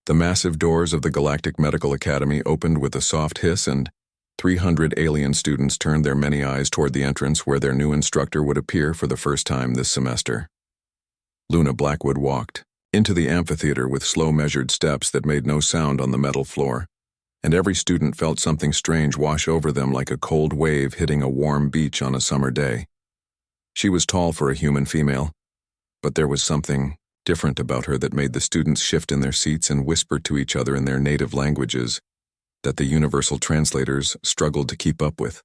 The massive doors of the Galactic Medical Academy opened with a soft hiss, and 300 alien students turned their many eyes toward the entrance where their new instructor would appear for the first time this semester. Luna Blackwood walked into the amphitheater with slow measured steps that made no sound on the metal floor, and every student felt something strange wash over them like a cold wave hitting a warm beach on a summer day. She was tall for a human female, but there was something different about her that made the students shift in their seats and whisper to each other in their native languages that the universal translators struggled to keep up with.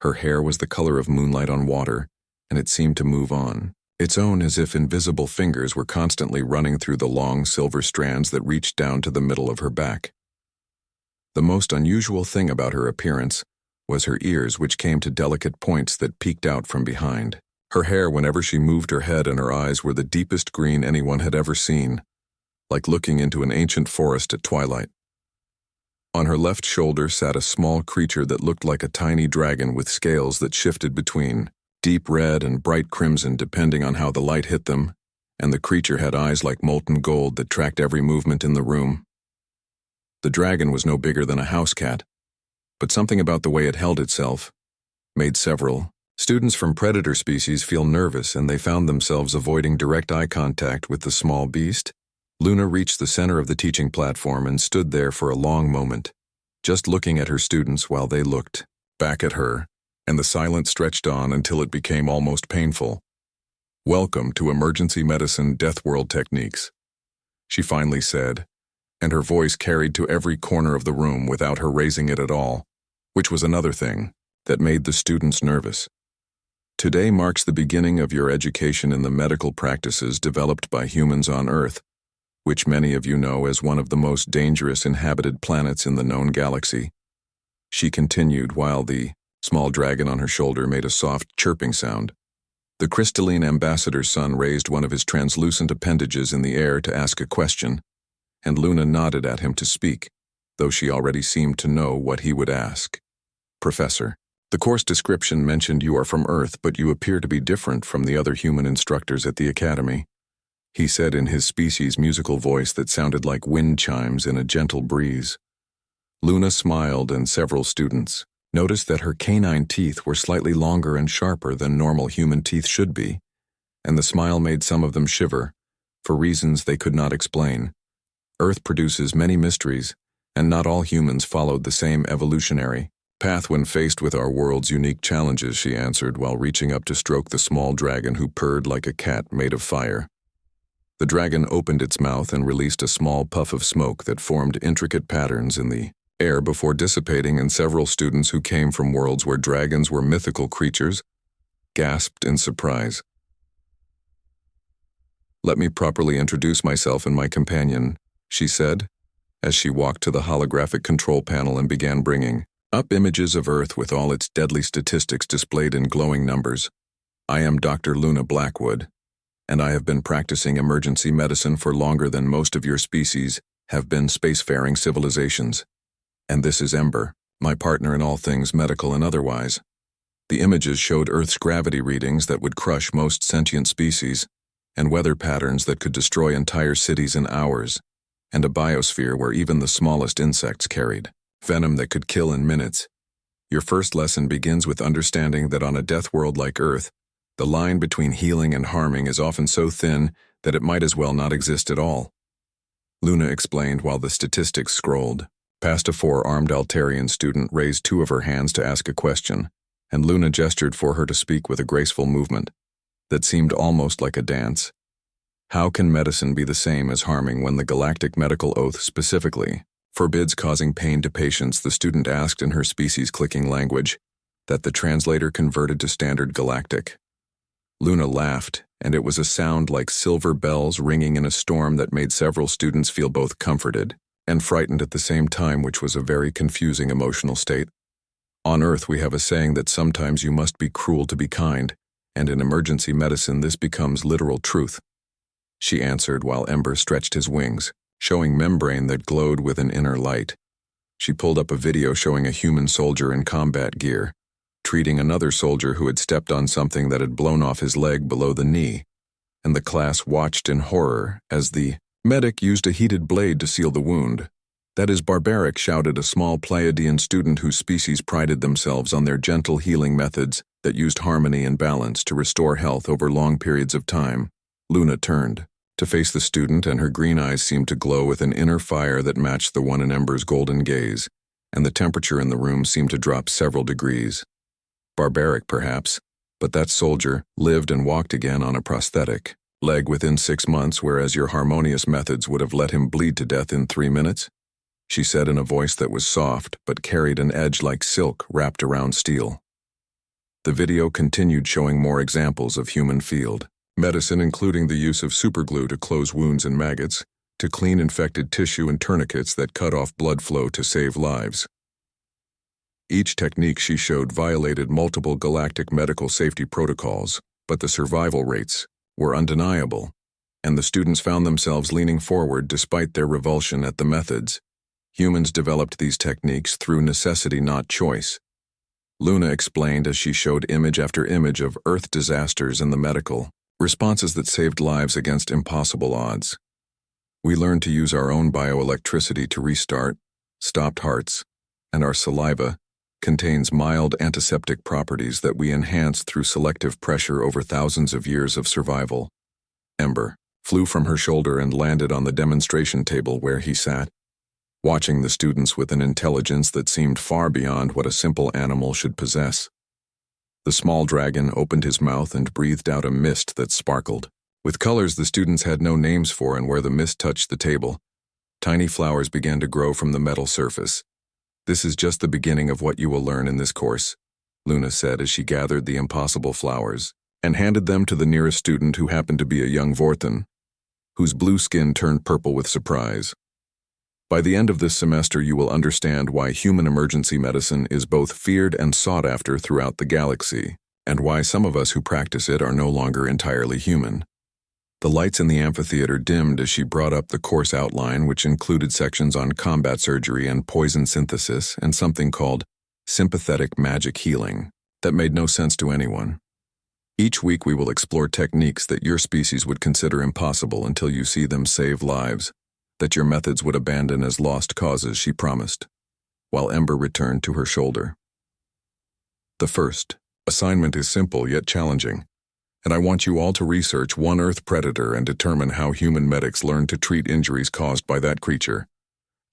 Her hair was the color of moonlight on water, and it seemed to move on its own as if invisible fingers were constantly running through the long silver strands that reached down to the middle of her back. The most unusual thing about her appearance was her ears, which came to delicate points that peeked out from behind. Her hair, whenever she moved her head, and her eyes were the deepest green anyone had ever seen, like looking into an ancient forest at twilight. On her left shoulder sat a small creature that looked like a tiny dragon with scales that shifted between deep red and bright crimson depending on how the light hit them, and the creature had eyes like molten gold that tracked every movement in the room. The dragon was no bigger than a house cat, but something about the way it held itself made several students from predator species feel nervous, and they found themselves avoiding direct eye contact with the small beast. Luna reached the center of the teaching platform and stood there for a long moment, just looking at her students while they looked back at her, and the silence stretched on until it became almost painful. "Welcome to Emergency Medicine Deathworld Techniques," she finally said, and her voice carried to every corner of the room without her raising it at all, which was another thing that made the students nervous. "Today marks the beginning of your education in the medical practices developed by humans on Earth, which many of you know as one of the most dangerous inhabited planets in the known galaxy," she continued while the small dragon on her shoulder made a soft chirping sound. The crystalline ambassador's son raised one of his translucent appendages in the air to ask a question, and Luna nodded at him to speak, though she already seemed to know what he would ask. "Professor, the course description mentioned you are from Earth, but you appear to be different from the other human instructors at the academy," he said in his species' musical voice that sounded like wind chimes in a gentle breeze. Luna smiled, and several students noticed that her canine teeth were slightly longer and sharper than normal human teeth should be, and the smile made some of them shiver, for reasons they could not explain. Earth produces many mysteries, and not all humans followed the same evolutionary path when faced with our world's unique challenges, she answered while reaching up to stroke the small dragon who purred like a cat made of fire. The dragon opened its mouth and released a small puff of smoke that formed intricate patterns in the air before dissipating, and several students who came from worlds where dragons were mythical creatures gasped in surprise. "Let me properly introduce myself and my companion," she said, as she walked to the holographic control panel and began bringing up images of Earth with all its deadly statistics displayed in glowing numbers. "I am Dr. Luna Blackwood, and I have been practicing emergency medicine for longer than most of your species have been spacefaring civilizations. And this is Ember, my partner in all things medical and otherwise." The images showed Earth's gravity readings that would crush most sentient species, and weather patterns that could destroy entire cities in hours, and a biosphere where even the smallest insects carried venom that could kill in minutes. "Your first lesson begins with understanding that on a death world like Earth, the line between healing and harming is often so thin that it might as well not exist at all," Luna explained while the statistics scrolled. Past a 4-armed Altarian student raised 2 of her hands to ask a question, and Luna gestured for her to speak with a graceful movement that seemed almost like a dance. "How can medicine be the same as harming when the Galactic Medical Oath specifically forbids causing pain to patients?" the student asked in her species' clicking language that the translator converted to standard galactic. Luna laughed, and it was a sound like silver bells ringing in a storm that made several students feel both comforted and frightened at the same time, which was a very confusing emotional state. "On Earth we have a saying that sometimes you must be cruel to be kind, and in emergency medicine this becomes literal truth," she answered while Ember stretched his wings, showing membrane that glowed with an inner light. She pulled up a video showing a human soldier in combat gear, treating another soldier who had stepped on something that had blown off his leg below the knee, and the class watched in horror as the Medic used a heated blade to seal the wound. That is barbaric, shouted a small Pleiadian student whose species prided themselves on their gentle healing methods that used harmony and balance to restore health over long periods of time. Luna turned to face the student, and her green eyes seemed to glow with an inner fire that matched the one in Ember's golden gaze, and the temperature in the room seemed to drop several degrees. Barbaric, perhaps, but that soldier lived and walked again on a prosthetic leg within 6 months, whereas your harmonious methods would have let him bleed to death in 3 minutes, she said in a voice that was soft but carried an edge like silk wrapped around steel. The video continued, showing more examples of human field medicine, including the use of superglue to close wounds and maggots, to clean infected tissue, and tourniquets that cut off blood flow to save lives. Each technique she showed violated multiple galactic medical safety protocols, but the survival rates were undeniable, and the students found themselves leaning forward despite their revulsion at the methods. Humans developed these techniques through necessity, not choice. Luna explained as she showed image after image of Earth disasters and the medical responses that saved lives against impossible odds. We learned to use our own bioelectricity to restart stopped hearts, and our saliva contains mild antiseptic properties that we enhance through selective pressure over thousands of years of survival. Ember flew from her shoulder and landed on the demonstration table where he sat, watching the students with an intelligence that seemed far beyond what a simple animal should possess. The small dragon opened his mouth and breathed out a mist that sparkled with colors the students had no names for, and where the mist touched the table, tiny flowers began to grow from the metal surface. "This is just the beginning of what you will learn in this course," Luna said as she gathered the impossible flowers and handed them to the nearest student, who happened to be a young Vorthan, whose blue skin turned purple with surprise. "By the end of this semester, you will understand why human emergency medicine is both feared and sought after throughout the galaxy, and why some of us who practice it are no longer entirely human." The lights in the amphitheater dimmed as she brought up the course outline, which included sections on combat surgery and poison synthesis, and something called sympathetic magic healing that made no sense to anyone. "Each week we will explore techniques that your species would consider impossible until you see them save lives, that your methods would abandon as lost causes," she promised, while Ember returned to her shoulder. "The first assignment is simple yet challenging, and I want you all to research one Earth predator and determine how human medics learn to treat injuries caused by that creature,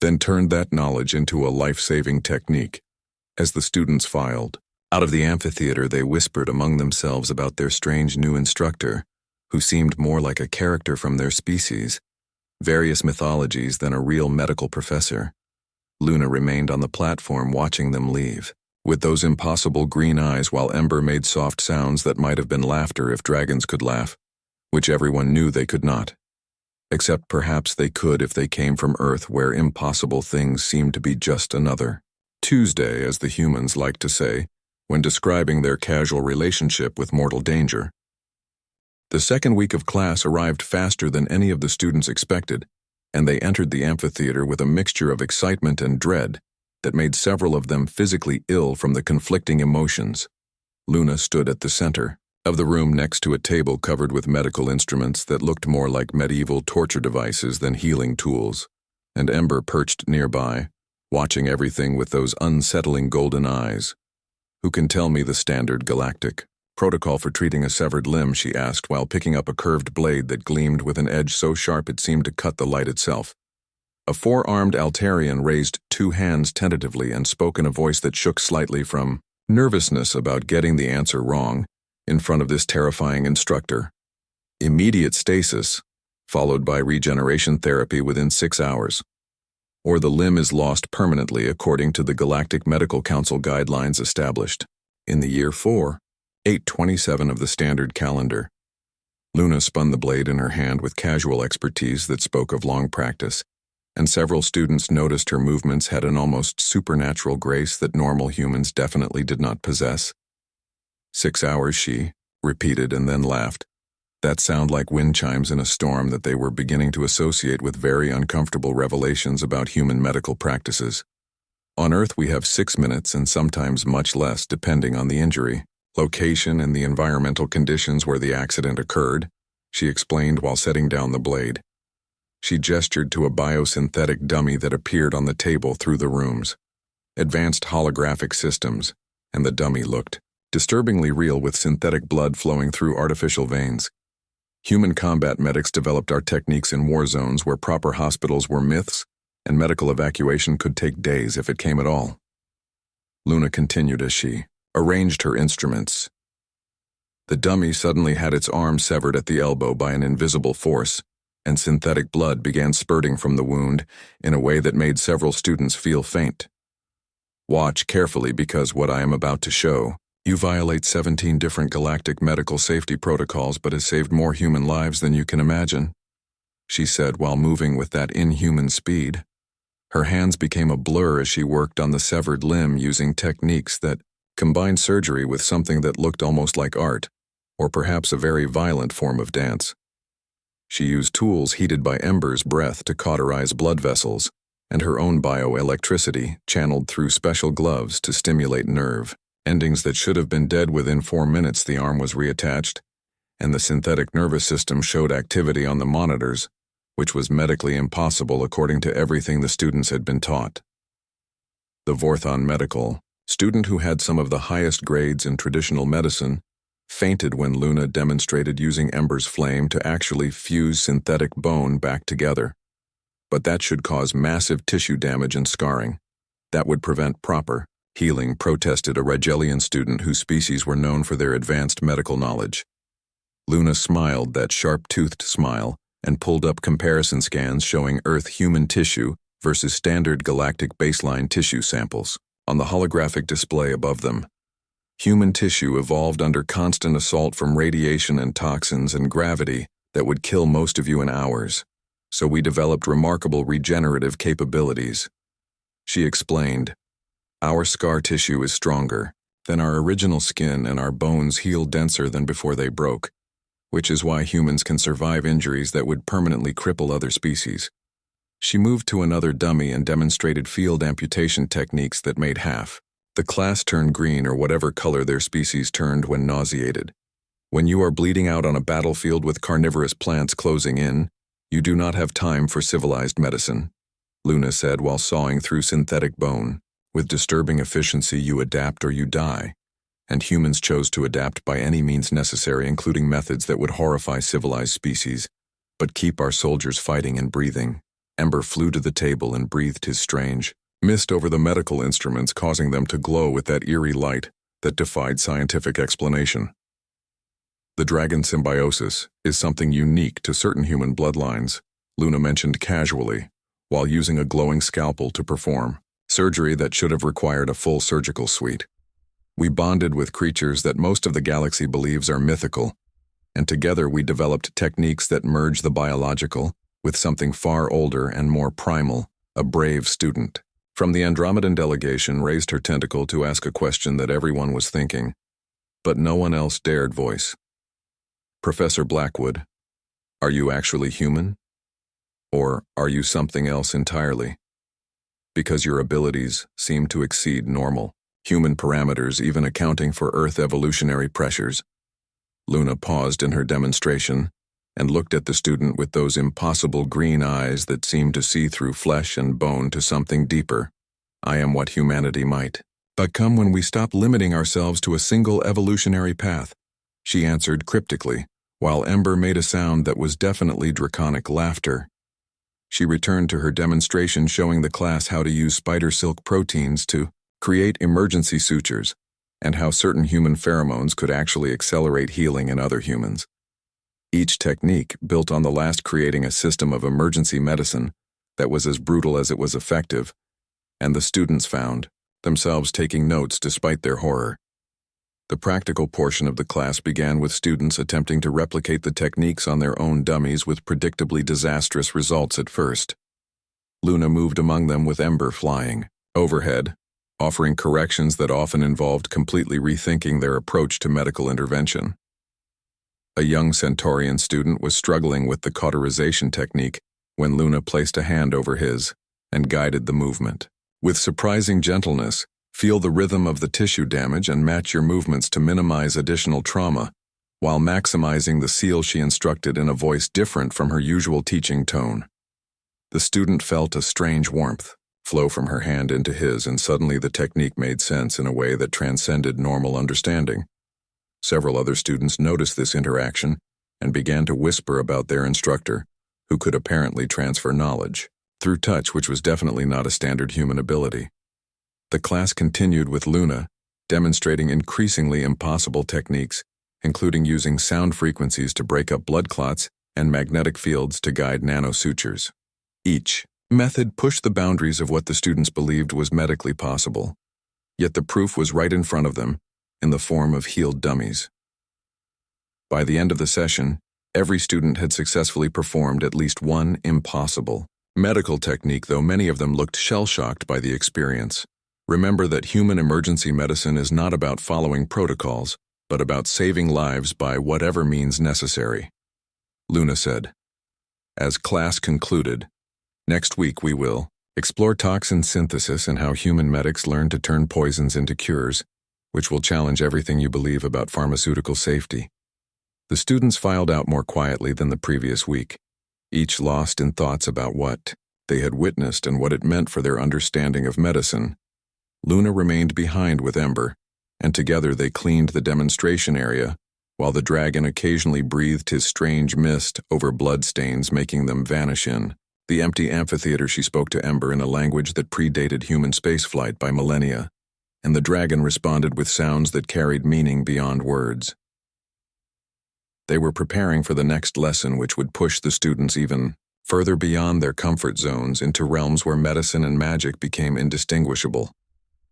then turn that knowledge into a life-saving technique." As the students filed out of the amphitheater, they whispered among themselves about their strange new instructor, who seemed more like a character from their species, various mythologies, than a real medical professor. Luna remained on the platform watching them leave, with those impossible green eyes, while Ember made soft sounds that might have been laughter if dragons could laugh, which everyone knew they could not. Except perhaps they could if they came from Earth, where impossible things seemed to be just another Tuesday, as the humans liked to say, when describing their casual relationship with mortal danger. The second week of class arrived faster than any of the students expected, and they entered the amphitheater with a mixture of excitement and dread that made several of them physically ill from the conflicting emotions. Luna stood at the center of the room next to a table covered with medical instruments that looked more like medieval torture devices than healing tools, and Ember perched nearby, watching everything with those unsettling golden eyes. "Who can tell me the standard galactic protocol for treating a severed limb?" she asked, while picking up a curved blade that gleamed with an edge so sharp it seemed to cut the light itself. A four-armed Altarian raised 2 hands tentatively and spoke in a voice that shook slightly from nervousness about getting the answer wrong in front of this terrifying instructor. "Immediate stasis, followed by regeneration therapy within 6 hours. Or the limb is lost permanently, according to the Galactic Medical Council guidelines established in the year 4827 of the standard calendar." Luna spun the blade in her hand with casual expertise that spoke of long practice, and several students noticed her movements had an almost supernatural grace that normal humans definitely did not possess. 6 hours, she repeated, and then laughed. That sound like wind chimes in a storm that they were beginning to associate with very uncomfortable revelations about human medical practices. "On Earth we have 6 minutes, and sometimes much less depending on the injury, location, and the environmental conditions where the accident occurred," she explained while setting down the blade. She gestured to a biosynthetic dummy that appeared on the table through the rooms. Advanced holographic systems, and the dummy looked disturbingly real with synthetic blood flowing through artificial veins. Human combat medics developed our techniques in war zones where proper hospitals were myths, and medical evacuation could take days if it came at all. Luna continued as she arranged her instruments. The dummy suddenly had its arm severed at the elbow by an invisible force, and synthetic blood began spurting from the wound in a way that made several students feel faint. Watch carefully because what I am about to show, you violate 17 different galactic medical safety protocols but has saved more human lives than you can imagine, she said while moving with that inhuman speed. Her hands became a blur as she worked on the severed limb using techniques that combined surgery with something that looked almost like art, or perhaps a very violent form of dance. She used tools heated by Ember's breath to cauterize blood vessels, and her own bioelectricity channeled through special gloves to stimulate nerve endings that should have been dead. Within 4 minutes the arm was reattached, and the synthetic nervous system showed activity on the monitors, which was medically impossible according to everything the students had been taught. The Vorthon medical student, who had some of the highest grades in traditional medicine, fainted when Luna demonstrated using Ember's flame to actually fuse synthetic bone back together. But that should cause massive tissue damage and scarring. That would prevent proper healing, protested a Regelian student whose species were known for their advanced medical knowledge. Luna smiled that sharp-toothed smile and pulled up comparison scans showing Earth human tissue versus standard galactic baseline tissue samples on the holographic display above them. Human tissue evolved under constant assault from radiation and toxins and gravity that would kill most of you in hours, so we developed remarkable regenerative capabilities. She explained, "Our scar tissue is stronger than our original skin, and our bones heal denser than before they broke, which is why humans can survive injuries that would permanently cripple other species." She moved to another dummy and demonstrated field amputation techniques that made half the class turn green or whatever color their species turned when nauseated. When you are bleeding out on a battlefield with carnivorous plants closing in, you do not have time for civilized medicine, Luna said while sawing through synthetic bone. With disturbing efficiency, you adapt or you die, and humans chose to adapt by any means necessary, including methods that would horrify civilized species, but keep our soldiers fighting and breathing. Ember flew to the table and breathed his strange mist over the medical instruments, causing them to glow with that eerie light that defied scientific explanation. The dragon symbiosis is something unique to certain human bloodlines, Luna mentioned casually, while using a glowing scalpel to perform surgery that should have required a full surgical suite. We bonded with creatures that most of the galaxy believes are mythical, and together we developed techniques that merge the biological with something far older and more primal, a brave student from the Andromedan delegation raised her tentacle to ask a question that everyone was thinking, but no one else dared voice. "Professor Blackwood, are you actually human? Or are you something else entirely? Because your abilities seem to exceed normal human parameters, even accounting for Earth evolutionary pressures." Luna paused in her demonstration and looked at the student with those impossible green eyes that seemed to see through flesh and bone to something deeper. "I am what humanity might become when we stop limiting ourselves to a single evolutionary path," she answered cryptically, while Ember made a sound that was definitely draconic laughter. She returned to her demonstration showing the class how to use spider silk proteins to create emergency sutures, and how certain human pheromones could actually accelerate healing in other humans. Each technique built on the last, creating a system of emergency medicine that was as brutal as it was effective, and the students found themselves taking notes despite their horror. The practical portion of the class began with students attempting to replicate the techniques on their own dummies with predictably disastrous results at first. Luna moved among them with Ember flying overhead, offering corrections that often involved completely rethinking their approach to medical intervention. A young Centaurian student was struggling with the cauterization technique when Luna placed a hand over his and guided the movement. With surprising gentleness, feel the rhythm of the tissue damage and match your movements to minimize additional trauma, while maximizing the seal, she instructed in a voice different from her usual teaching tone. The student felt a strange warmth flow from her hand into his, and suddenly the technique made sense in a way that transcended normal understanding. Several other students noticed this interaction and began to whisper about their instructor, who could apparently transfer knowledge through touch, which was definitely not a standard human ability. The class continued with Luna, demonstrating increasingly impossible techniques, including using sound frequencies to break up blood clots and magnetic fields to guide nanosutures. Each method pushed the boundaries of what the students believed was medically possible, yet the proof was right in front of them, in the form of healed dummies. By the end of the session, every student had successfully performed at least one impossible medical technique, though many of them looked shell-shocked by the experience. Remember that human emergency medicine is not about following protocols, but about saving lives by whatever means necessary, Luna said. As class concluded, next week we will explore toxin synthesis and how human medics learn to turn poisons into cures, which will challenge everything you believe about pharmaceutical safety. The students filed out more quietly than the previous week, each lost in thoughts about what they had witnessed and what it meant for their understanding of medicine. Luna remained behind with Ember, and together they cleaned the demonstration area, while the dragon occasionally breathed his strange mist over bloodstains, making them vanish in the empty amphitheater. She spoke to Ember in a language that predated human spaceflight by millennia, and the dragon responded with sounds that carried meaning beyond words. They were preparing for the next lesson, which would push the students even further beyond their comfort zones into realms where medicine and magic became indistinguishable.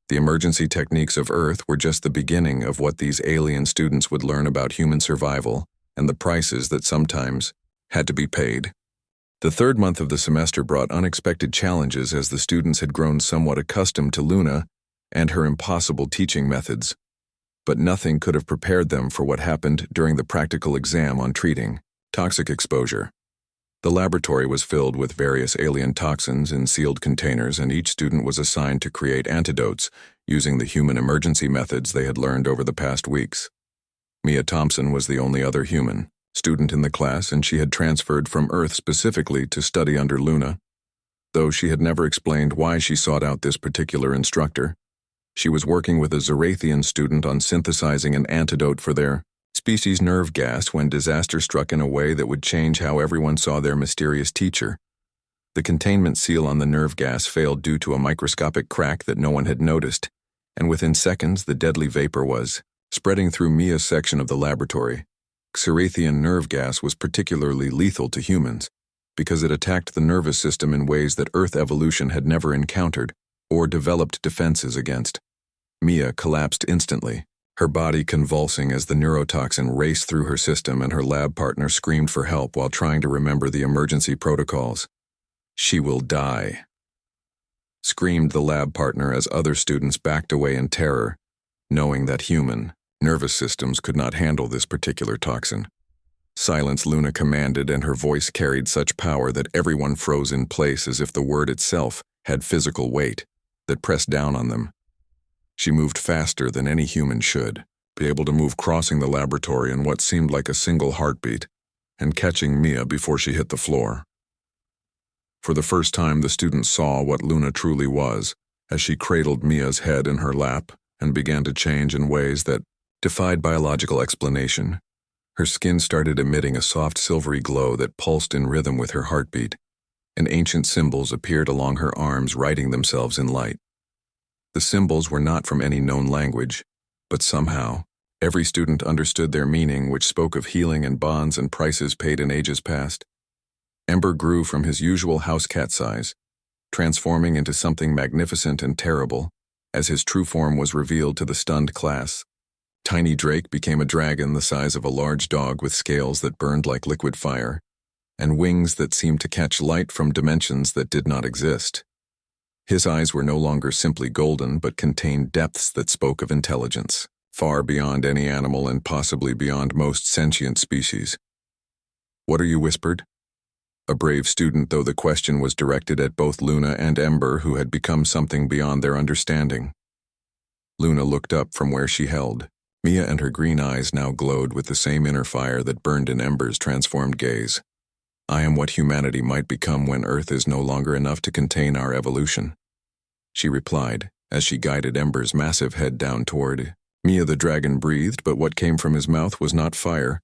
The emergency techniques of Earth were just the beginning of what these alien students would learn about human survival and the prices that sometimes had to be paid. The third month of the semester brought unexpected challenges as the students had grown somewhat accustomed to Luna and her impossible teaching methods. But nothing could have prepared them for what happened during the practical exam on treating toxic exposure. The laboratory was filled with various alien toxins in sealed containers, and each student was assigned to create antidotes using the human emergency methods they had learned over the past weeks. Mia Thompson was the only other human student in the class, and she had transferred from Earth specifically to study under Luna. Though she had never explained why she sought out this particular instructor, she was working with a Zarathian student on synthesizing an antidote for their species' nerve gas when disaster struck in a way that would change how everyone saw their mysterious teacher. The containment seal on the nerve gas failed due to a microscopic crack that no one had noticed, and within seconds the deadly vapor was spreading through Mia's section of the laboratory. Zarathian nerve gas was particularly lethal to humans because it attacked the nervous system in ways that Earth evolution had never encountered or developed defenses against. Mia collapsed instantly, her body convulsing as the neurotoxin raced through her system, and her lab partner screamed for help while trying to remember the emergency protocols. "She will die," screamed the lab partner as other students backed away in terror, knowing that human nervous systems could not handle this particular toxin. "Silence," Luna commanded, and her voice carried such power that everyone froze in place as if the word itself had physical weight that pressed down on them. She moved faster than any human should, be able to move crossing the laboratory in what seemed like a single heartbeat, and catching Mia before she hit the floor. For the first time, the students saw what Luna truly was, as she cradled Mia's head in her lap and began to change in ways that defied biological explanation. Her skin started emitting a soft silvery glow that pulsed in rhythm with her heartbeat, and ancient symbols appeared along her arms, writing themselves in light. The symbols were not from any known language, but somehow, every student understood their meaning, which spoke of healing and bonds and prices paid in ages past. Ember grew from his usual house cat size, transforming into something magnificent and terrible, as his true form was revealed to the stunned class. Tiny Drake became a dragon the size of a large dog with scales that burned like liquid fire, and wings that seemed to catch light from dimensions that did not exist. His eyes were no longer simply golden, but contained depths that spoke of intelligence, far beyond any animal and possibly beyond most sentient species. "What are you?" whispered. A brave student, though the question was directed at both Luna and Ember, who had become something beyond their understanding. Luna looked up from where she held. Mia and her green eyes now glowed with the same inner fire that burned in Ember's transformed gaze. I am what humanity might become when Earth is no longer enough to contain our evolution," she replied, as she guided Ember's massive head down toward Mia. The dragon breathed, but what came from his mouth was not fire,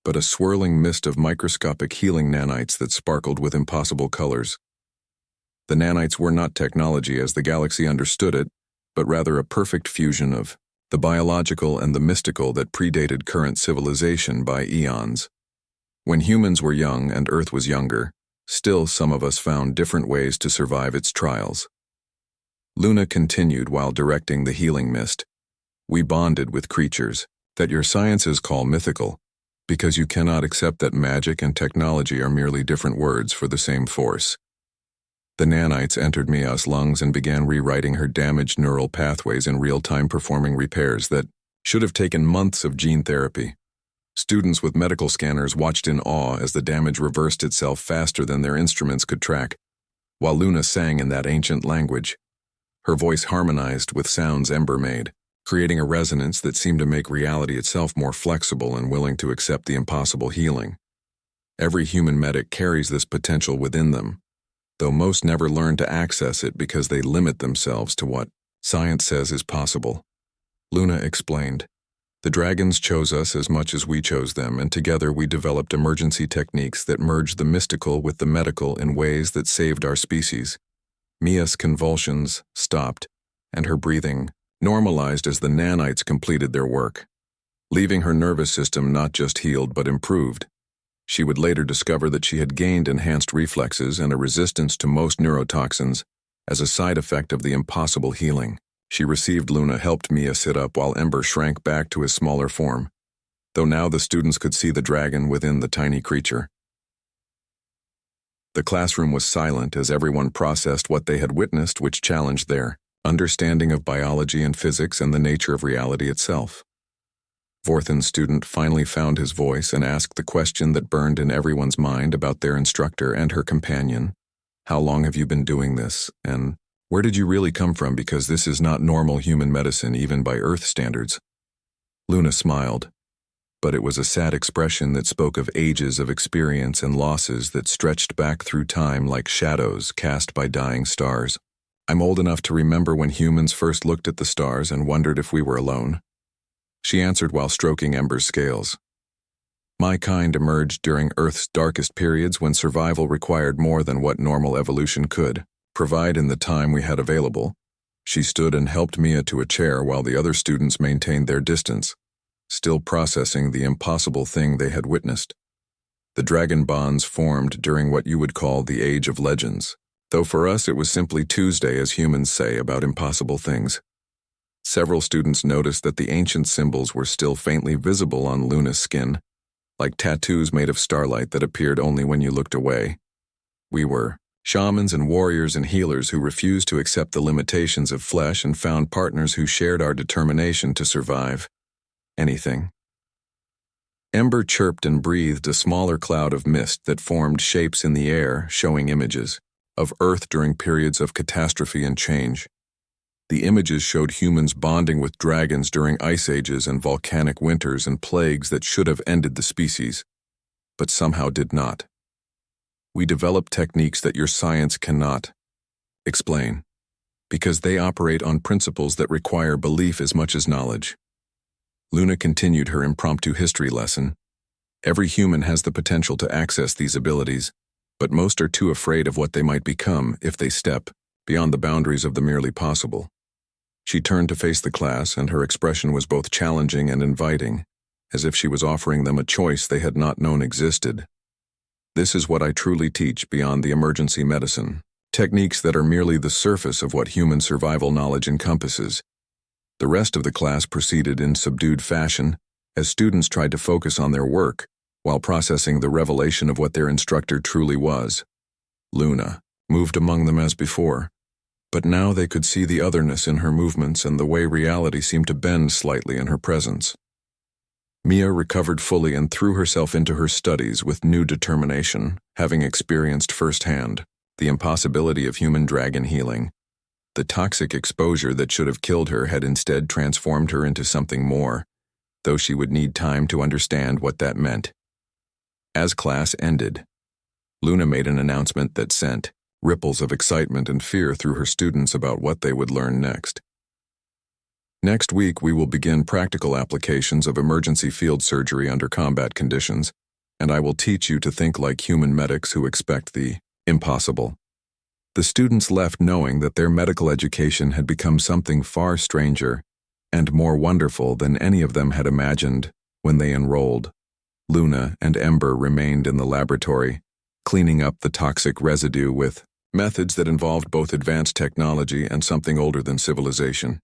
but a swirling mist of microscopic healing nanites that sparkled with impossible colors. The nanites were not technology as the galaxy understood it, but rather a perfect fusion of the biological and the mystical that predated current civilization by eons. When humans were young and Earth was younger, still some of us found different ways to survive its trials. Luna continued while directing the healing mist. "We bonded with creatures that your sciences call mythical, because you cannot accept that magic and technology are merely different words for the same force." The nanites entered Mia's lungs and began rewriting her damaged neural pathways in real time, performing repairs that should have taken months of gene therapy. Students with medical scanners watched in awe as the damage reversed itself faster than their instruments could track, while Luna sang in that ancient language. Her voice harmonized with sounds Ember made, creating a resonance that seemed to make reality itself more flexible and willing to accept the impossible healing. Every human medic carries this potential within them, though most never learn to access it because they limit themselves to what science says is possible. Luna explained, "The dragons chose us as much as we chose them, and together we developed emergency techniques that merged the mystical with the medical in ways that saved our species." Mia's convulsions stopped, and her breathing normalized as the nanites completed their work, leaving her nervous system not just healed but improved. She would later discover that she had gained enhanced reflexes and a resistance to most neurotoxins as a side effect of the impossible healing. She received Luna helped Mia sit up while Ember shrank back to his smaller form, though now the students could see the dragon within the tiny creature. The classroom was silent as everyone processed what they had witnessed, which challenged their understanding of biology and physics and the nature of reality itself. Vorthen's student finally found his voice and asked the question that burned in everyone's mind about their instructor and her companion. "How long have you been doing this, and where did you really come from, because this is not normal human medicine even by Earth standards?" Luna smiled, but it was a sad expression that spoke of ages of experience and losses that stretched back through time like shadows cast by dying stars. "I'm old enough to remember when humans first looked at the stars and wondered if we were alone," she answered while stroking Ember's scales. "My kind emerged during Earth's darkest periods when survival required more than what normal evolution could provide in the time we had available." She stood and helped Mia to a chair while the other students maintained their distance, still processing the impossible thing they had witnessed. The dragon bonds formed during what you would call the Age of Legends, though for us it was simply Tuesday, as humans say about impossible things. Several students noticed that the ancient symbols were still faintly visible on Luna's skin, like tattoos made of starlight that appeared only when you looked away. We were shamans and warriors and healers who refused to accept the limitations of flesh and found partners who shared our determination to survive anything. Ember chirped and breathed a smaller cloud of mist that formed shapes in the air, showing images of Earth during periods of catastrophe and change. The images showed humans bonding with dragons during ice ages and volcanic winters and plagues that should have ended the species, but somehow did not. "We develop techniques that your science cannot explain, because they operate on principles that require belief as much as knowledge." Luna continued her impromptu history lesson. "Every human has the potential to access these abilities, but most are too afraid of what they might become if they step beyond the boundaries of the merely possible." She turned to face the class, and her expression was both challenging and inviting, as if she was offering them a choice they had not known existed. "This is what I truly teach beyond the emergency medicine, techniques that are merely the surface of what human survival knowledge encompasses." The rest of the class proceeded in subdued fashion, as students tried to focus on their work while processing the revelation of what their instructor truly was. Luna moved among them as before, but now they could see the otherness in her movements and the way reality seemed to bend slightly in her presence. Mia recovered fully and threw herself into her studies with new determination, having experienced firsthand the impossibility of human dragon healing. The toxic exposure that should have killed her had instead transformed her into something more, though she would need time to understand what that meant. As class ended, Luna made an announcement that sent ripples of excitement and fear through her students about what they would learn next. Next week, we will begin practical applications of emergency field surgery under combat conditions, and I will teach you to think like human medics who expect the impossible. The students left knowing that their medical education had become something far stranger and more wonderful than any of them had imagined when they enrolled. Luna and Ember remained in the laboratory, cleaning up the toxic residue with methods that involved both advanced technology and something older than civilization.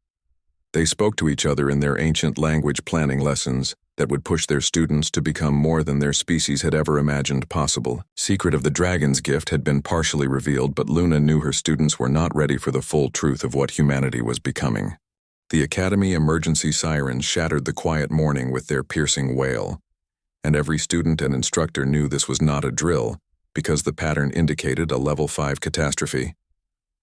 They spoke to each other in their ancient language planning lessons that would push their students to become more than their species had ever imagined possible. Secret of the dragon's gift had been partially revealed, but Luna knew her students were not ready for the full truth of what humanity was becoming. The Academy emergency sirens shattered the quiet morning with their piercing wail, and every student and instructor knew this was not a drill because the pattern indicated a level 5 catastrophe.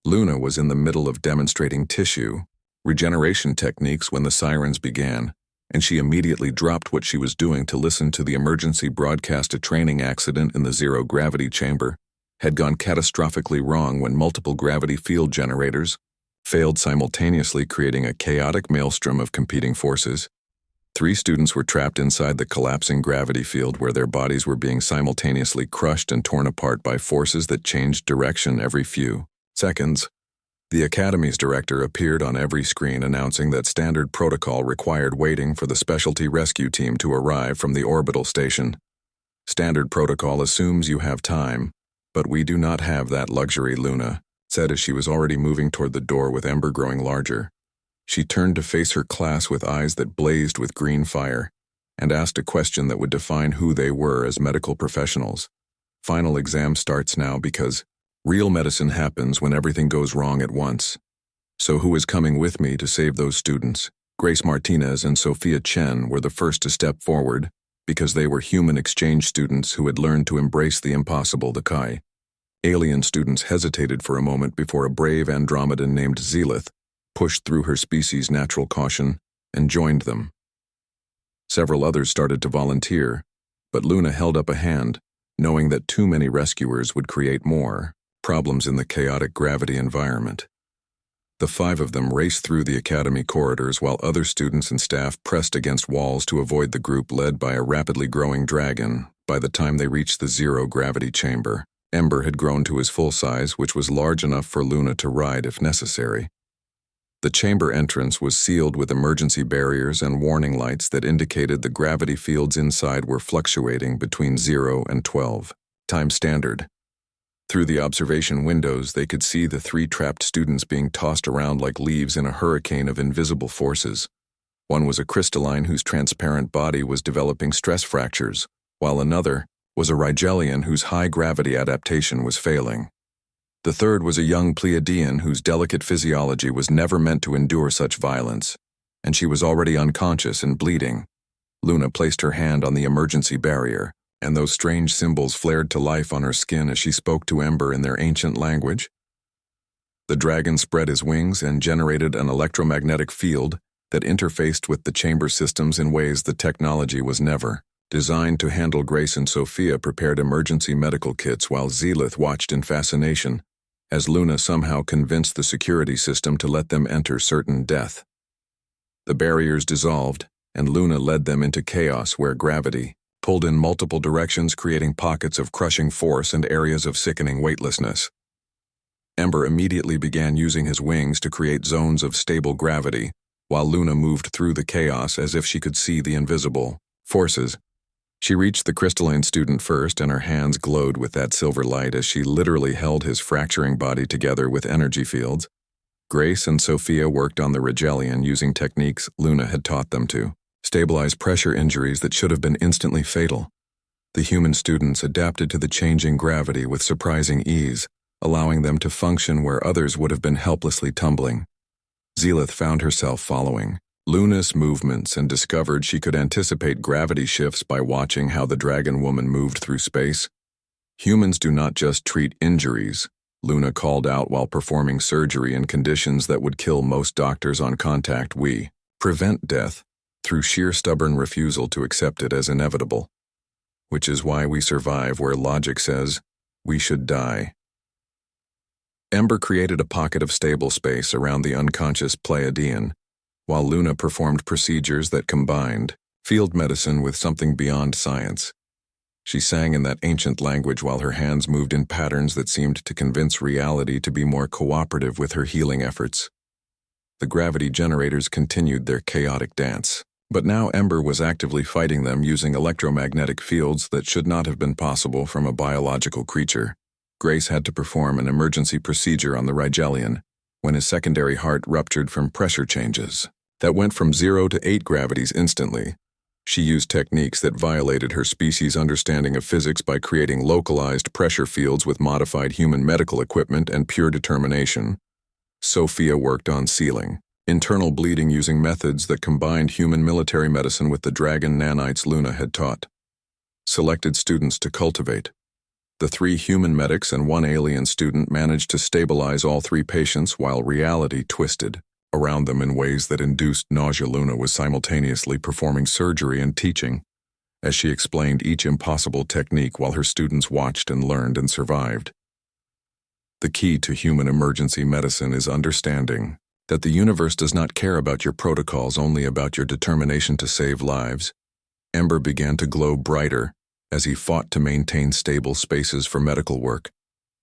Luna was in the middle of demonstrating tissue regeneration techniques when the sirens began, and she immediately dropped what she was doing to listen to the emergency broadcast. A training accident in the zero-gravity chamber had gone catastrophically wrong when multiple gravity field generators failed simultaneously, creating a chaotic maelstrom of competing forces. 3 students were trapped inside the collapsing gravity field where their bodies were being simultaneously crushed and torn apart by forces that changed direction every few seconds. The Academy's director appeared on every screen announcing that standard protocol required waiting for the specialty rescue team to arrive from the orbital station. Standard protocol assumes you have time, but we do not have that luxury, Luna said as she was already moving toward the door with Ember growing larger. She turned to face her class with eyes that blazed with green fire and asked a question that would define who they were as medical professionals. Final exam starts now because real medicine happens when everything goes wrong at once. So who is coming with me to save those students? Grace Martinez and Sophia Chen were the first to step forward because they were human exchange students who had learned to embrace the impossible, the Kai. Alien students hesitated for a moment before a brave Andromedan named Zelith pushed through her species' natural caution and joined them. Several others started to volunteer, but Luna held up a hand, knowing that too many rescuers would create more problems in the chaotic gravity environment. The 5 of them raced through the academy corridors while other students and staff pressed against walls to avoid the group led by a rapidly growing dragon. By the time they reached the zero-gravity chamber, Ember had grown to his full size, which was large enough for Luna to ride if necessary. The chamber entrance was sealed with emergency barriers and warning lights that indicated the gravity fields inside were fluctuating between 0 and 12 times standard. Through the observation windows, they could see the 3 trapped students being tossed around like leaves in a hurricane of invisible forces. One was a crystalline whose transparent body was developing stress fractures, while another was a Rigelian whose high-gravity adaptation was failing. The third was a young Pleiadian whose delicate physiology was never meant to endure such violence, and she was already unconscious and bleeding. Luna placed her hand on the emergency barrier, and those strange symbols flared to life on her skin as she spoke to Ember in their ancient language. The dragon spread his wings and generated an electromagnetic field that interfaced with the chamber systems in ways the technology was never designed to handle. Grace and Sophia prepared emergency medical kits while Zelith watched in fascination as Luna somehow convinced the security system to let them enter certain death. The barriers dissolved, and Luna led them into chaos where gravity pulled in multiple directions, creating pockets of crushing force and areas of sickening weightlessness. Ember immediately began using his wings to create zones of stable gravity, while Luna moved through the chaos as if she could see the invisible forces. She reached the crystalline student first, and her hands glowed with that silver light as she literally held his fracturing body together with energy fields. Grace and Sophia worked on the Rigelian using techniques Luna had taught them to stabilize pressure injuries that should have been instantly fatal. The human students adapted to the changing gravity with surprising ease, allowing them to function where others would have been helplessly tumbling. Zelith found herself following Luna's movements and discovered she could anticipate gravity shifts by watching how the dragon woman moved through space. Humans do not just treat injuries, Luna called out while performing surgery in conditions that would kill most doctors on contact. We prevent death through sheer stubborn refusal to accept it as inevitable. Which is why we survive where logic says We should die. Ember created a pocket of stable space around the unconscious Pleiadian, while Luna performed procedures that combined field medicine with something beyond science. She sang in that ancient language while her hands moved in patterns that seemed to convince reality to be more cooperative with her healing efforts. The gravity generators continued their chaotic dance, but now Ember was actively fighting them using electromagnetic fields that should not have been possible from a biological creature. Grace had to perform an emergency procedure on the Rigelian when his secondary heart ruptured from pressure changes that went from 0 to 8 gravities instantly. She used techniques that violated her species' understanding of physics by creating localized pressure fields with modified human medical equipment and pure determination. Sophia worked on sealing internal bleeding using methods that combined human military medicine with the dragon nanites Luna had taught. Selected students to cultivate. The 3 human medics and 1 alien student managed to stabilize all 3 patients while reality twisted around them in ways that induced nausea. Luna was simultaneously performing surgery and teaching, as she explained each impossible technique while her students watched and learned and survived. The key to human emergency medicine is understanding that the universe does not care about your protocols, only about your determination to save lives. Ember began to glow brighter as he fought to maintain stable spaces for medical work.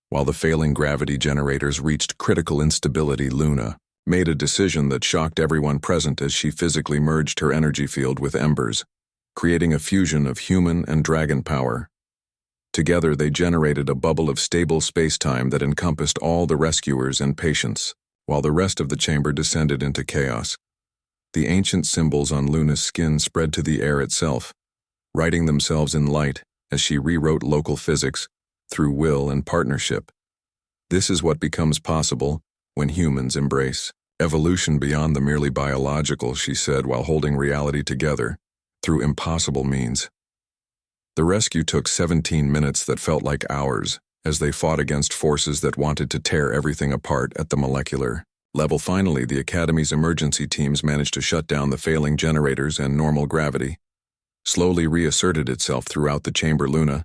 While the failing gravity generators reached critical instability, Luna made a decision that shocked everyone present as she physically merged her energy field with Ember's, creating a fusion of human and dragon power. Together they generated a bubble of stable space-time that encompassed all the rescuers and patients, while the rest of the chamber descended into chaos. The ancient symbols on Luna's skin spread to the air itself, writing themselves in light as she rewrote local physics through will and partnership. This is what becomes possible when humans embrace evolution beyond the merely biological, she said while holding reality together through impossible means. The rescue took 17 minutes that felt like hours as they fought against forces that wanted to tear everything apart at the molecular level. Finally, the Academy's emergency teams managed to shut down the failing generators, and normal gravity slowly reasserted itself throughout the chamber. Luna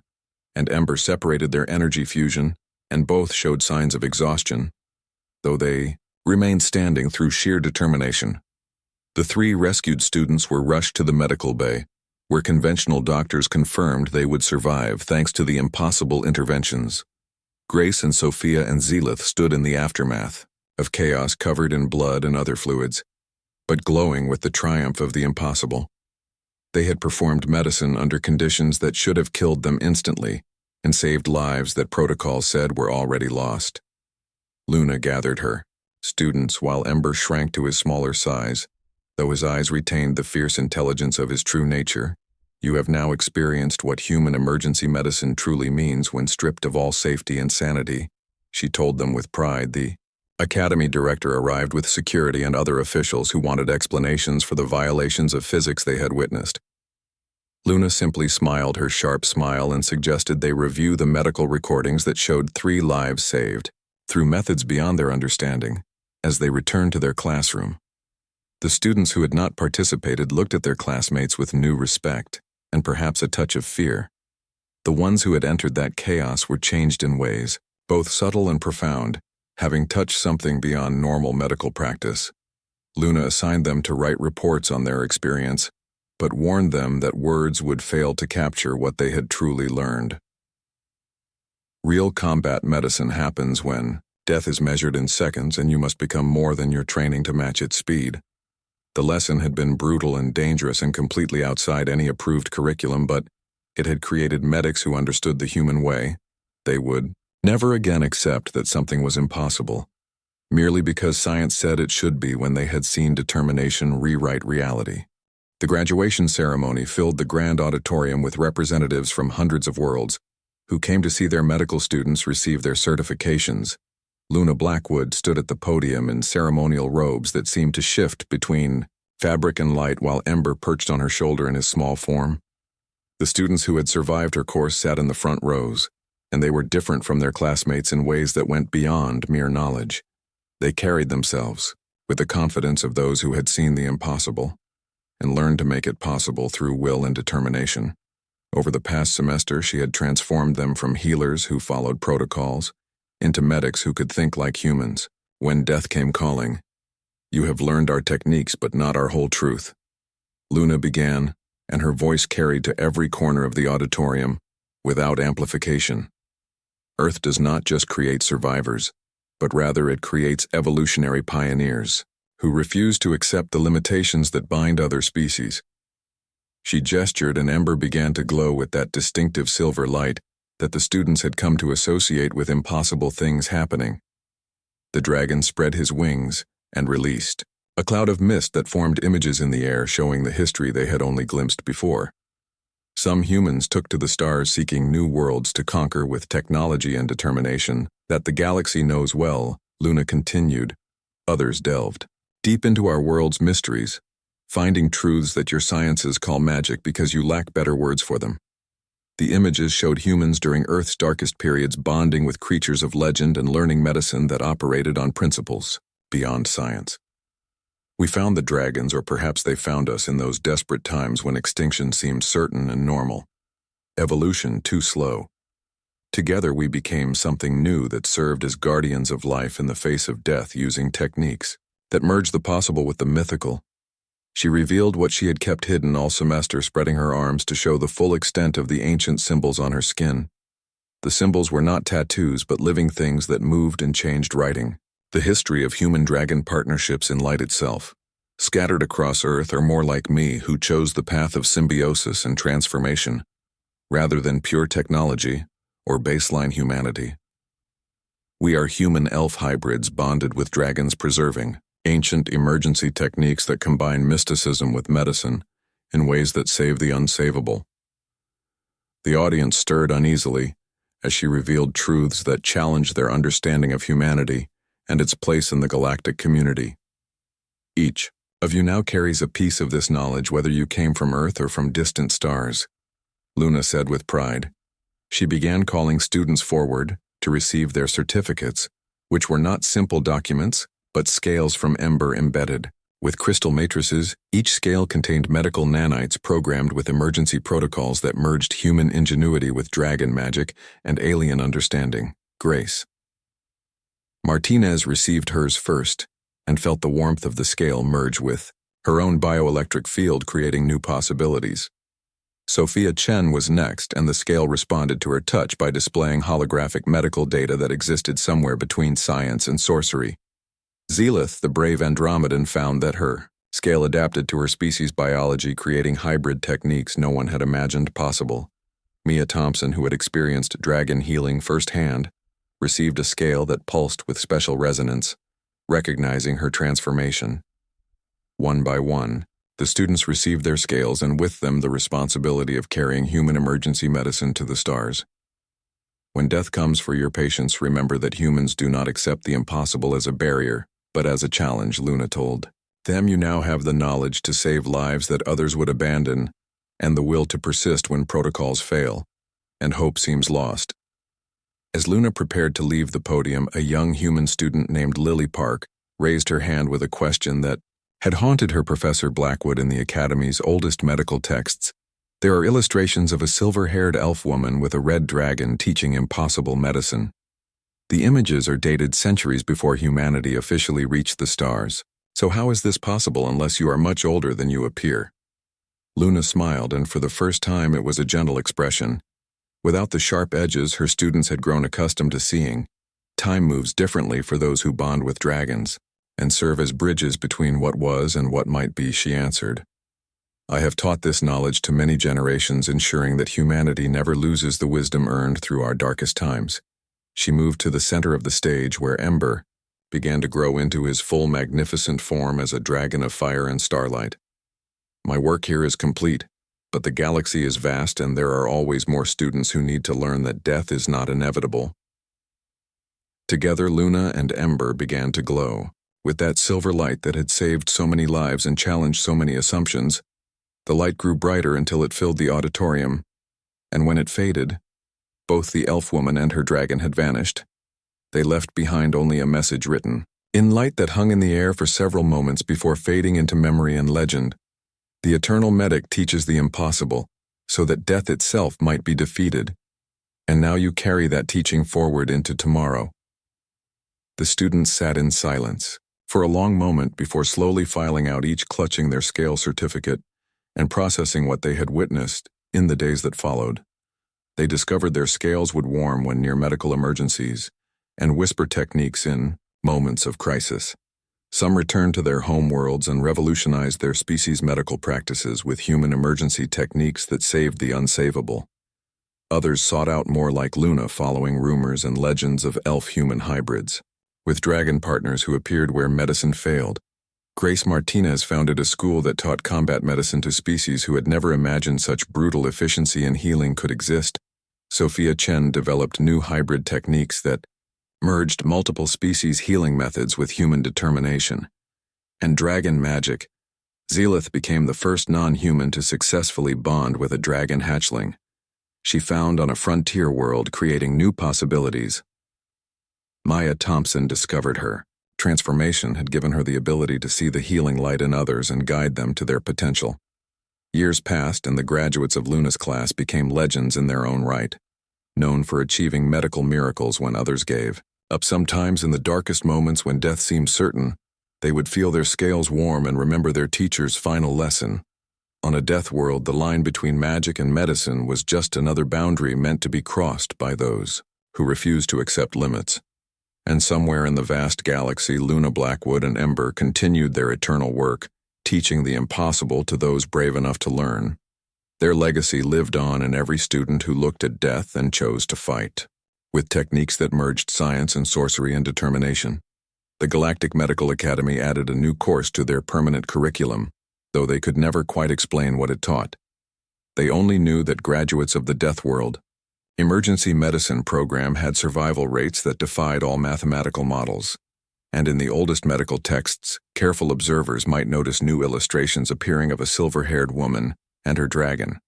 and Ember separated their energy fusion, and both showed signs of exhaustion, though they remained standing through sheer determination. The 3 rescued students were rushed to the medical bay, where conventional doctors confirmed they would survive thanks to the impossible interventions. Grace and Sophia and Zelith stood in the aftermath of chaos, covered in blood and other fluids, but glowing with the triumph of the impossible. They had performed medicine under conditions that should have killed them instantly and saved lives that protocol said were already lost. Luna gathered her students while Ember shrank to his smaller size, though his eyes retained the fierce intelligence of his true nature. You have now experienced what human emergency medicine truly means when stripped of all safety and sanity, she told them with pride. The Academy director arrived with security and other officials who wanted explanations for the violations of physics they had witnessed. Luna simply smiled her sharp smile and suggested they review the medical recordings that showed 3 lives saved, through methods beyond their understanding, as they returned to their classroom. The students who had not participated looked at their classmates with new respect, and perhaps a touch of fear. The ones who had entered that chaos were changed in ways, both subtle and profound, having touched something beyond normal medical practice. Luna assigned them to write reports on their experience, but warned them that words would fail to capture what they had truly learned. Real combat medicine happens when death is measured in seconds and you must become more than your training to match its speed. The lesson had been brutal and dangerous and completely outside any approved curriculum, but it had created medics who understood the human way. They would never again accept that something was impossible, merely because science said it should be when they had seen determination rewrite reality. The graduation ceremony filled the grand auditorium with representatives from hundreds of worlds who came to see their medical students receive their certifications. Luna Blackwood stood at the podium in ceremonial robes that seemed to shift between fabric and light, while Ember perched on her shoulder in his small form. The students who had survived her course sat in the front rows, and they were different from their classmates in ways that went beyond mere knowledge. They carried themselves with the confidence of those who had seen the impossible and learned to make it possible through will and determination. Over the past semester, she had transformed them from healers who followed protocols into medics who could think like humans. When death came calling, "You have learned our techniques, but not our whole truth," Luna began, and her voice carried to every corner of the auditorium, without amplification. Earth does not just create survivors, but rather it creates evolutionary pioneers who refuse to accept the limitations that bind other species. She gestured, and Ember began to glow with that distinctive silver light that the students had come to associate with impossible things happening. The dragon spread his wings and released a cloud of mist that formed images in the air showing the history they had only glimpsed before. Some humans took to the stars seeking new worlds to conquer with technology and determination that the galaxy knows well, Luna continued. Others delved deep into our world's mysteries, finding truths that your sciences call magic because you lack better words for them. The images showed humans during Earth's darkest periods bonding with creatures of legend and learning medicine that operated on principles beyond science. We found the dragons, or perhaps they found us in those desperate times when extinction seemed certain and normal. Evolution too slow. Together we became something new that served as guardians of life in the face of death, using techniques that merged the possible with the mythical. She revealed what she had kept hidden all semester, spreading her arms to show the full extent of the ancient symbols on her skin. The symbols were not tattoos, but living things that moved and changed writing. The history of human-dragon partnerships in light itself. Scattered across Earth are more like me, who chose the path of symbiosis and transformation, rather than pure technology or baseline humanity. We are human-elf hybrids bonded with dragons, preserving ancient emergency techniques that combine mysticism with medicine in ways that save the unsavable. The audience stirred uneasily as she revealed truths that challenged their understanding of humanity and its place in the galactic community. Each of you now carries a piece of this knowledge, whether you came from Earth or from distant stars, Luna said with pride. She began calling students forward to receive their certificates, which were not simple documents, but scales from Ember embedded. With crystal matrices, each scale contained medical nanites programmed with emergency protocols that merged human ingenuity with dragon magic and alien understanding. Grace. Martinez received hers first and felt the warmth of the scale merge with her own bioelectric field, creating new possibilities. Sophia Chen was next, and the scale responded to her touch by displaying holographic medical data that existed somewhere between science and sorcery. Zelith, the brave Andromedan, found that her scale adapted to her species' biology, creating hybrid techniques no one had imagined possible. Mia Thompson, who had experienced dragon healing firsthand, received a scale that pulsed with special resonance, recognizing her transformation. One by one, the students received their scales, and with them the responsibility of carrying human emergency medicine to the stars. When death comes for your patients, remember that humans do not accept the impossible as a barrier, but as a challenge, Luna told them. You now have the knowledge to save lives that others would abandon, and the will to persist when protocols fail, and hope seems lost. As Luna prepared to leave the podium, a young human student named Lily Park raised her hand with a question that had haunted her, Professor Blackwood. In the Academy's oldest medical texts, there are illustrations of a silver-haired elf woman with a red dragon teaching impossible medicine. The images are dated centuries before humanity officially reached the stars. So how is this possible unless you are much older than you appear? Luna smiled, and for the first time it was a gentle expression. Without the sharp edges her students had grown accustomed to seeing, time moves differently for those who bond with dragons and serve as bridges between what was and what might be, she answered. I have taught this knowledge to many generations, ensuring that humanity never loses the wisdom earned through our darkest times. She moved to the center of the stage, where Ember began to grow into his full magnificent form as a dragon of fire and starlight. My work here is complete, but the galaxy is vast, and there are always more students who need to learn that death is not inevitable. Together, Luna and Ember began to glow. With that silver light that had saved so many lives and challenged so many assumptions, the light grew brighter until it filled the auditorium, and when it faded, both the elf woman and her dragon had vanished. They left behind only a message written in light that hung in the air for several moments before fading into memory and legend. The eternal medic teaches the impossible, so that death itself might be defeated. And now you carry that teaching forward into tomorrow." The students sat in silence for a long moment before slowly filing out, each clutching their scale certificate and processing what they had witnessed in the days that followed. They discovered their scales would warm when near medical emergencies and whisper techniques in moments of crisis. Some returned to their home worlds and revolutionized their species' medical practices with human emergency techniques that saved the unsavable. Others sought out more like Luna, following rumors and legends of elf-human hybrids, with dragon partners who appeared where medicine failed. Grace Martinez founded a school that taught combat medicine to species who had never imagined such brutal efficiency in healing could exist. Sophia Chen developed new hybrid techniques that merged multiple species healing methods with human determination. And dragon magic. Zelith became the first non-human to successfully bond with a dragon hatchling. She found on a frontier world, creating new possibilities. Maya Thompson discovered her. Transformation had given her the ability to see the healing light in others and guide them to their potential. Years passed and the graduates of Luna's class became legends in their own right, known for achieving medical miracles when others gave up. Sometimes in the darkest moments when death seemed certain, they would feel their scales warm and remember their teacher's final lesson. On a death world, the line between magic and medicine was just another boundary meant to be crossed by those who refused to accept limits. And somewhere in the vast galaxy, Luna, Blackwood, and Ember continued their eternal work, teaching the impossible to those brave enough to learn. Their legacy lived on in every student who looked at death and chose to fight. With techniques that merged science and sorcery and determination, the Galactic Medical Academy added a new course to their permanent curriculum, though they could never quite explain what it taught. They only knew that graduates of the Deathworld emergency medicine program had survival rates that defied all mathematical models. And in the oldest medical texts, careful observers might notice new illustrations appearing of a silver-haired woman and her dragon.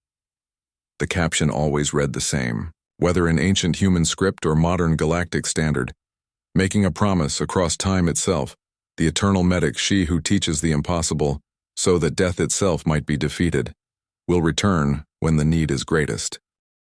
The caption always read the same, whether in ancient human script or modern galactic standard, making a promise across time itself: the eternal medic, she who teaches the impossible, so that death itself might be defeated, will return when the need is greatest.